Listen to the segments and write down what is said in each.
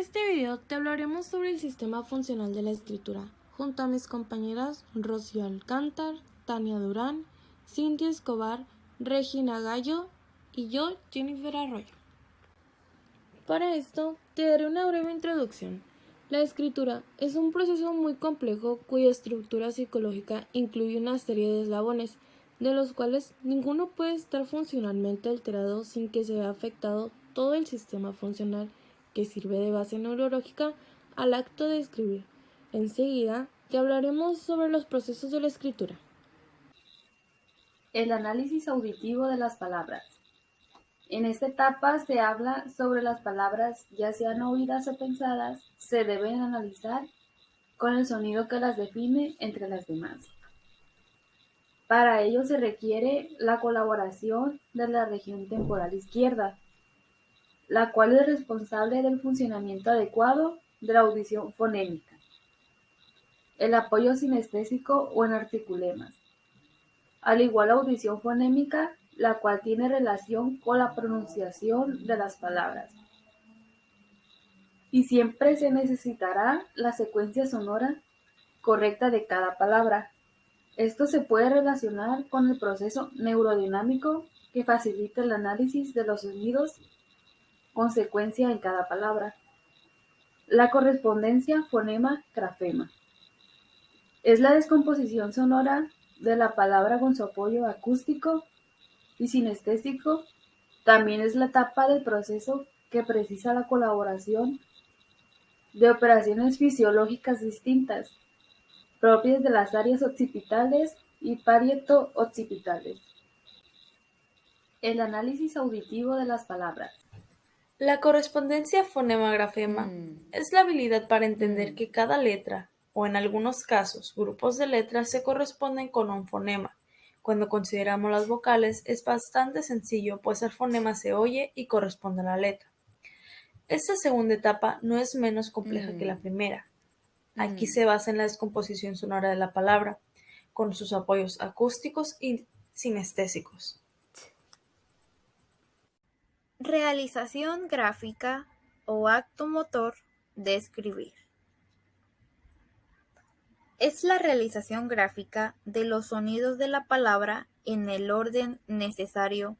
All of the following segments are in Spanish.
este video te hablaremos sobre el sistema funcional de la escritura, junto a mis compañeras Rocío Alcántar, Tania Durán, Cintia Escobar, Regina Gallo y yo, Jennifer Arroyo. Para esto, te daré una breve introducción. La escritura es un proceso muy complejo cuya estructura psicológica incluye una serie de eslabones, de los cuales ninguno puede estar funcionalmente alterado sin que se vea afectado todo el sistema funcional que sirve de base neurológica al acto de escribir. Enseguida te hablaremos sobre los procesos de la escritura. El análisis auditivo de las palabras. En esta etapa se habla sobre las palabras, ya sean oídas o pensadas, se deben analizar con el sonido que las define entre las demás. Para ello se requiere la colaboración de la región temporal izquierda, la cual es responsable del funcionamiento adecuado de la audición fonémica, el apoyo sinestésico o en articulemas, al igual la audición fonémica, la cual tiene relación con la pronunciación de las palabras. Y siempre se necesitará la secuencia sonora correcta de cada palabra. Esto se puede relacionar con el proceso neurodinámico que facilita el análisis de los sonidos con secuencia en cada palabra. La correspondencia fonema-grafema es la descomposición sonora de la palabra con su apoyo acústico y sinestésico. También es la etapa del proceso que precisa la colaboración de operaciones fisiológicas distintas, propias de las áreas occipitales y parieto-occipitales. El análisis auditivo de las palabras. La correspondencia fonema-grafema es la habilidad para entender que cada letra, o en algunos casos, grupos de letras, se corresponden con un fonema. Cuando consideramos las vocales es bastante sencillo, pues el fonema se oye y corresponde a la letra. Esta segunda etapa no es menos compleja que la primera. Aquí se basa en la descomposición sonora de la palabra, con sus apoyos acústicos y sinestésicos. Realización gráfica o acto motor de escribir. Es la realización gráfica de los sonidos de la palabra en el orden necesario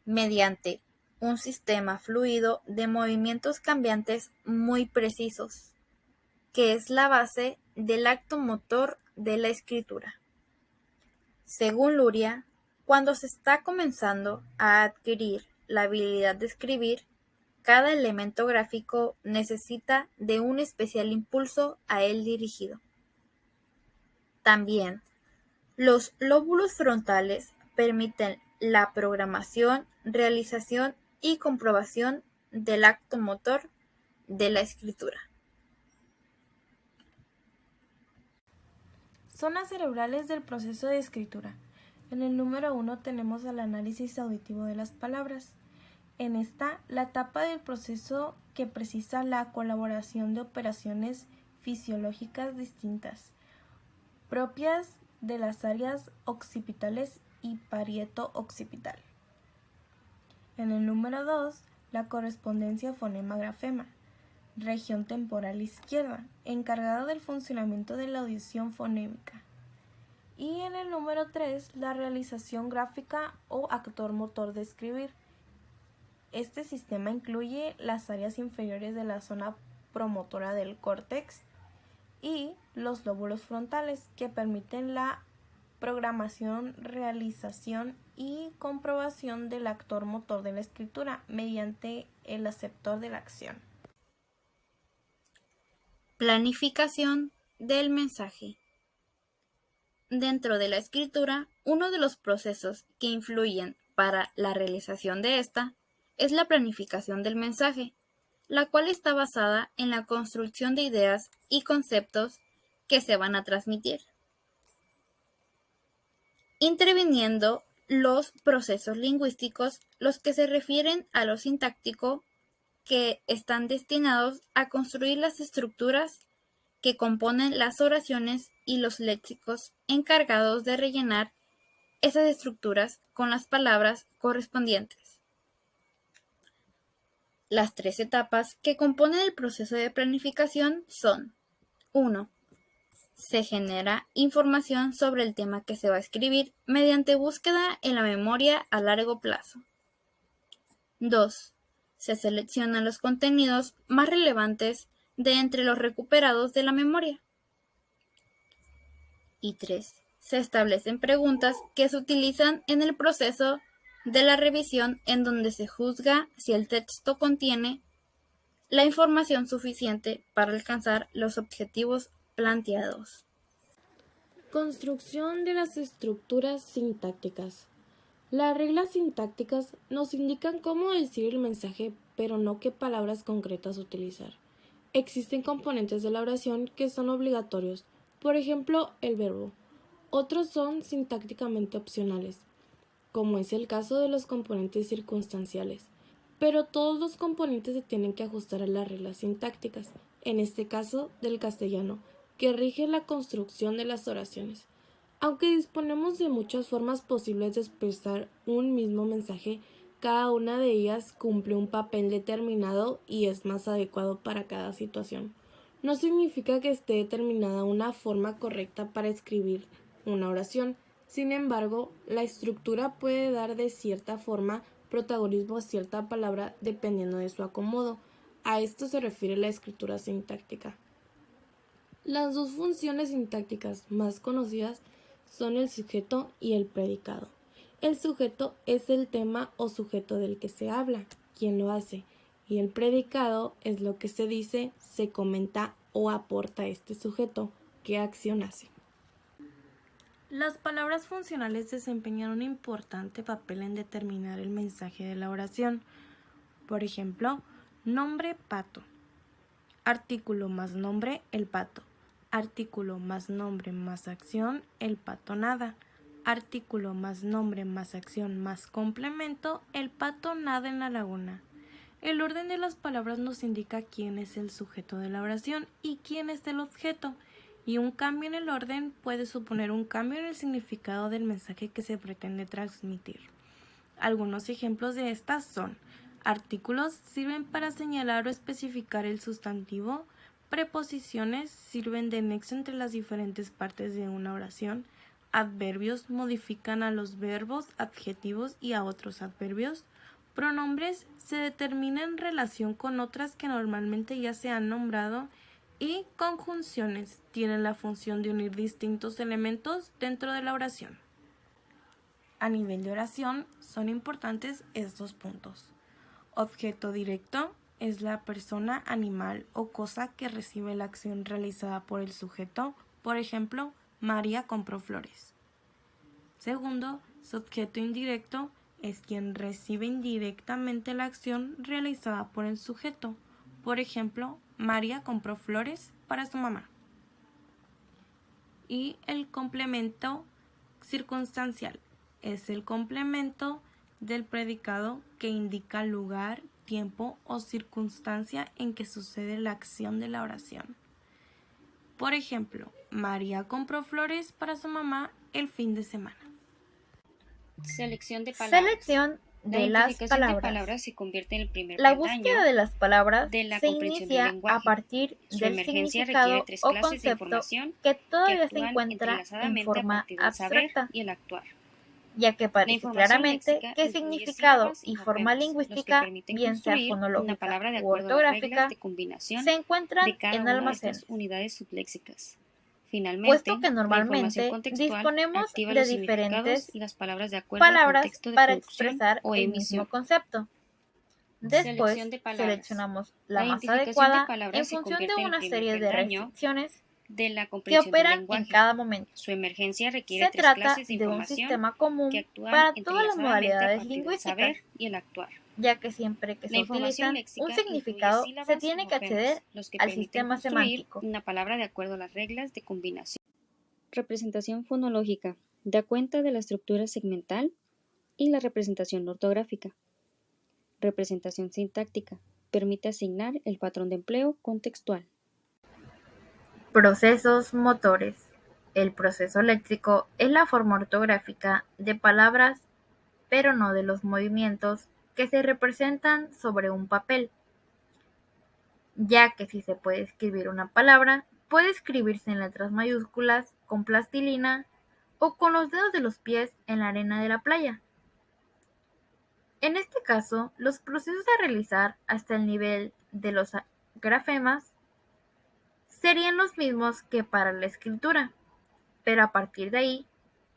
mediante un sistema fluido de movimientos cambiantes muy precisos, que es la base del acto motor de la escritura. Según Luria, cuando se está comenzando a adquirir la habilidad de escribir, cada elemento gráfico necesita de un especial impulso a él dirigido. También, los lóbulos frontales permiten la programación, realización y comprobación del acto motor de la escritura. Zonas cerebrales del proceso de escritura. En el número 1 tenemos el análisis auditivo de las palabras. En esta, la etapa del proceso que precisa la colaboración de operaciones fisiológicas distintas, propias de las áreas occipitales y parieto-occipital. En el número 2, la correspondencia fonema-grafema, región temporal izquierda, encargada del funcionamiento de la audición fonémica. Y en el número 3, la realización gráfica o actor motor de escribir. Este sistema incluye las áreas inferiores de la zona promotora del córtex y los lóbulos frontales, que permiten la programación, realización y comprobación del actor motor de la escritura mediante el aceptor de la acción. Planificación del mensaje. Dentro de la escritura, uno de los procesos que influyen para la realización de esta es la planificación del mensaje, la cual está basada en la construcción de ideas y conceptos que se van a transmitir, interviniendo los procesos lingüísticos, los que se refieren a lo sintáctico, que están destinados a construir las estructuras que componen las oraciones, y los léxicos encargados de rellenar esas estructuras con las palabras correspondientes. Las 3 etapas que componen el proceso de planificación son: 1. Se genera información sobre el tema que se va a escribir mediante búsqueda en la memoria a largo plazo. 2. Se seleccionan los contenidos más relevantes de entre los recuperados de la memoria. Y 3. Se establecen preguntas que se utilizan en el proceso de la revisión, en donde se juzga si el texto contiene la información suficiente para alcanzar los objetivos planteados. Construcción de las estructuras sintácticas. Las reglas sintácticas nos indican cómo decir el mensaje, pero no qué palabras concretas utilizar. Existen componentes de la oración que son obligatorios, por ejemplo, el verbo. Otros son sintácticamente opcionales, como es el caso de los componentes circunstanciales. Pero todos los componentes se tienen que ajustar a las reglas sintácticas, en este caso del castellano, que rige la construcción de las oraciones. Aunque disponemos de muchas formas posibles de expresar un mismo mensaje, cada una de ellas cumple un papel determinado y es más adecuado para cada situación. No significa que esté determinada una forma correcta para escribir una oración. Sin embargo, la estructura puede dar de cierta forma protagonismo a cierta palabra dependiendo de su acomodo. A esto se refiere la escritura sintáctica. Las dos funciones sintácticas más conocidas son el sujeto y el predicado. El sujeto es el tema o sujeto del que se habla, quien lo hace, y el predicado es lo que se dice, se comenta o aporta este sujeto, qué acción hace. Las palabras funcionales desempeñan un importante papel en determinar el mensaje de la oración. Por ejemplo, nombre pato. Artículo más nombre, el pato. Artículo más nombre más acción, el pato nada. Artículo más nombre más acción más complemento, el pato nada en la laguna. El orden de las palabras nos indica quién es el sujeto de la oración y quién es el objeto, y un cambio en el orden puede suponer un cambio en el significado del mensaje que se pretende transmitir. Algunos ejemplos de estas son: artículos sirven para señalar o especificar el sustantivo. Preposiciones sirven de nexo entre las diferentes partes de una oración. Adverbios modifican a los verbos, adjetivos y a otros adverbios. Pronombres se determinan en relación con otras que normalmente ya se han nombrado. Y conjunciones tienen la función de unir distintos elementos dentro de la oración. A nivel de oración son importantes estos puntos. Objeto directo es la persona, animal o cosa que recibe la acción realizada por el sujeto. Por ejemplo, María compró flores. Segundo, sujeto indirecto es quien recibe indirectamente la acción realizada por el sujeto. Por ejemplo, María compró flores para su mamá. Y el complemento circunstancial es el complemento del predicado que indica lugar, tiempo o circunstancia en que sucede la acción de la oración. Por ejemplo, María compró flores para su mamá el fin de semana. Selección de palabras. Selección La de las identificación de palabras. palabras se convierte en el primer La peldaño búsqueda de las palabras de la se comprensión del inicia lenguaje. a partir Su del emergencia significado requiere 3 o clases de concepto información que que todavía se actúan encuentra en entrelazadamente a forma partir del saber abstracta, y el actuar. ya que La parece información claramente léxica que incluye significado sílabas y y forma morfemas, los que lingüística, permiten bien sea construir una fonológica palabra de u acuerdo a las reglas ortográfica, de combinación se encuentran de cada en una de almacenes, estas unidades subléxicas. Finalmente, puesto que la información normalmente contextual disponemos activa de los significados diferentes y las palabras de acuerdo al palabras contexto de para producción expresar o el mismo emisión. concepto. Después, Selección de palabras. seleccionamos la La más identificación de adecuada palabras en se función de convierte en el una primer serie de peldaño restricciones de la que comprensión del operan en lenguaje. cada momento. Su emergencia requiere Se 3 trata clases de de un información sistema que común actúan para todas las entrelazadamente a modalidades partir del lingüísticas, saber y el actuar. ya que siempre que La se información utilizan léxica un incluye significado, se sílabas y tiene que morfemas, acceder los que al permiten sistema construir semántico. una palabra de acuerdo a las reglas de combinación. Representación fonológica. Da cuenta de la estructura segmental y la representación ortográfica. Representación sintáctica. Permite asignar el patrón de empleo contextual. Procesos motores. El proceso léxico es la forma ortográfica de palabras, pero no de los movimientos que se representan sobre un papel. ya que si se puede escribir una palabra, puede escribirse en letras mayúsculas, con plastilina o con los dedos de los pies en la arena de la playa. En este caso, los procesos a realizar hasta el nivel de los grafemas serían los mismos que para la escritura, pero a partir de ahí,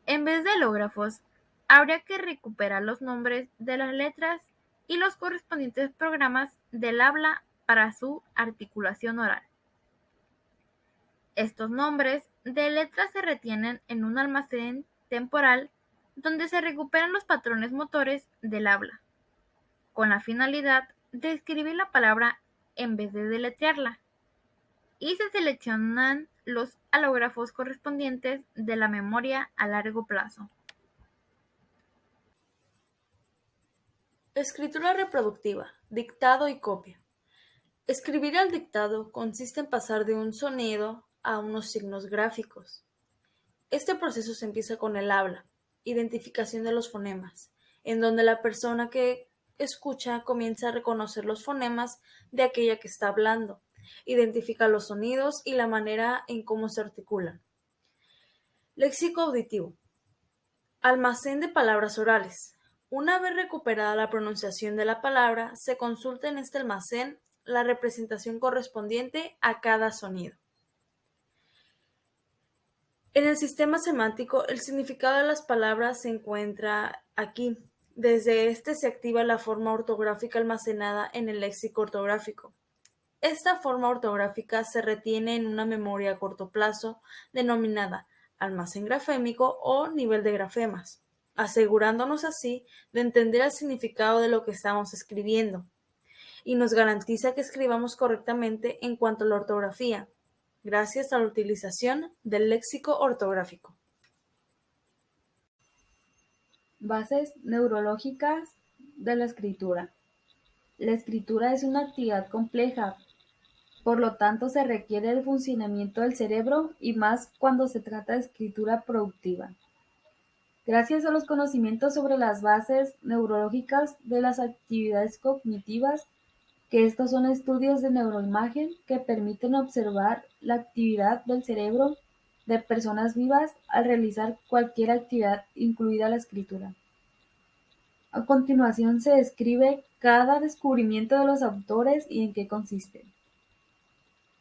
en vez de hológrafos, habría que recuperar los nombres de las letras y los correspondientes programas del habla para su articulación oral. Estos nombres de letras se retienen en un almacén temporal donde se recuperan los patrones motores del habla, con la finalidad de escribir la palabra en vez de deletrearla, y se seleccionan los halógrafos correspondientes de la memoria a largo plazo. Escritura reproductiva, dictado y copia. Escribir al dictado consiste en pasar de un sonido a unos signos gráficos. Este proceso se empieza con el habla, identificación de los fonemas, en donde la persona que escucha comienza a reconocer los fonemas de aquella que está hablando, identifica los sonidos y la manera en cómo se articulan. Léxico auditivo. Almacén de palabras orales. Una vez recuperada la pronunciación de la palabra, se consulta en este almacén la representación correspondiente a cada sonido. En el sistema semántico, el significado de las palabras se encuentra aquí. Desde este se activa la forma ortográfica almacenada en el léxico ortográfico. Esta forma ortográfica se retiene en una memoria a corto plazo denominada almacén grafémico o nivel de grafemas, asegurándonos así de entender el significado de lo que estamos escribiendo, y nos garantiza que escribamos correctamente en cuanto a la ortografía, gracias a la utilización del léxico ortográfico. Bases neurológicas de la escritura. La escritura es una actividad compleja, por lo tanto se requiere el funcionamiento del cerebro y más cuando se trata de escritura productiva. Gracias a los conocimientos sobre las bases neurológicas de las actividades cognitivas, que estos son estudios de neuroimagen que permiten observar la actividad del cerebro de personas vivas al realizar cualquier actividad, incluida la escritura. A continuación se describe cada descubrimiento de los autores y en qué consiste.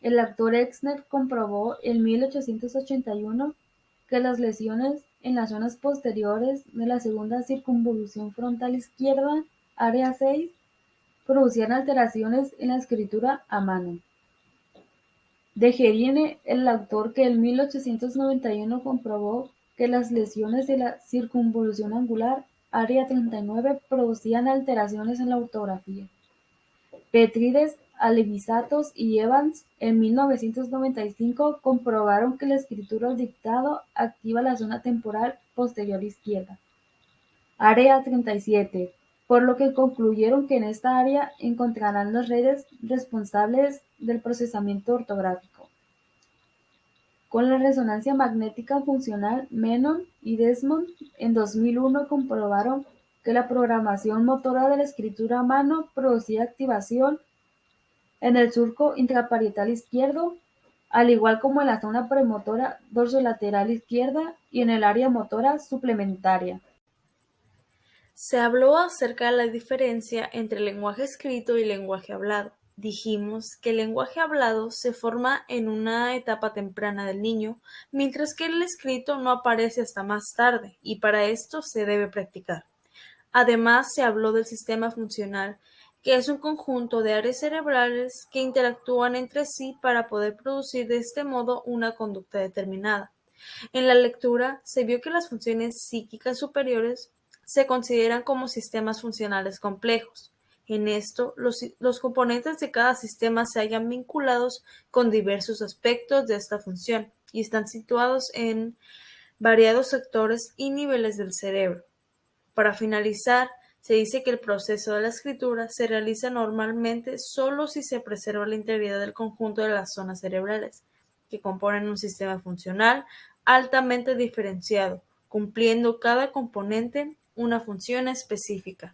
El doctor Exner comprobó en 1881 que las lesiones en las zonas posteriores de la segunda circunvolución frontal izquierda, área 6, producían alteraciones en la escritura a mano. De Gerine, el autor que en 1891 comprobó que las lesiones de la circunvolución angular, área 39, producían alteraciones en la ortografía. Petrides, Alevisatos y Evans en 1995 comprobaron que la escritura al dictado activa la zona temporal posterior izquierda, área 37, por lo que concluyeron que en esta área encontrarán las redes responsables del procesamiento ortográfico. Con la resonancia magnética funcional, Menon y Desmond en 2001 comprobaron que la programación motora de la escritura a mano producía activación en el surco intraparietal izquierdo, al igual como en la zona premotora dorsolateral izquierda y en el área motora suplementaria. Se habló acerca de la diferencia entre lenguaje escrito y lenguaje hablado. Dijimos que el lenguaje hablado se forma en una etapa temprana del niño, mientras que el escrito no aparece hasta más tarde, y para esto se debe practicar. Además, se habló del sistema funcional, que es un conjunto de áreas cerebrales que interactúan entre sí para poder producir de este modo una conducta determinada. En la lectura se vio que las funciones psíquicas superiores se consideran como sistemas funcionales complejos. En esto, los componentes de cada sistema se hallan vinculados con diversos aspectos de esta función y están situados en variados sectores y niveles del cerebro. Para finalizar, se dice que el proceso de la escritura se realiza normalmente solo si se preserva la integridad del conjunto de las zonas cerebrales, que componen un sistema funcional altamente diferenciado, cumpliendo cada componente una función específica.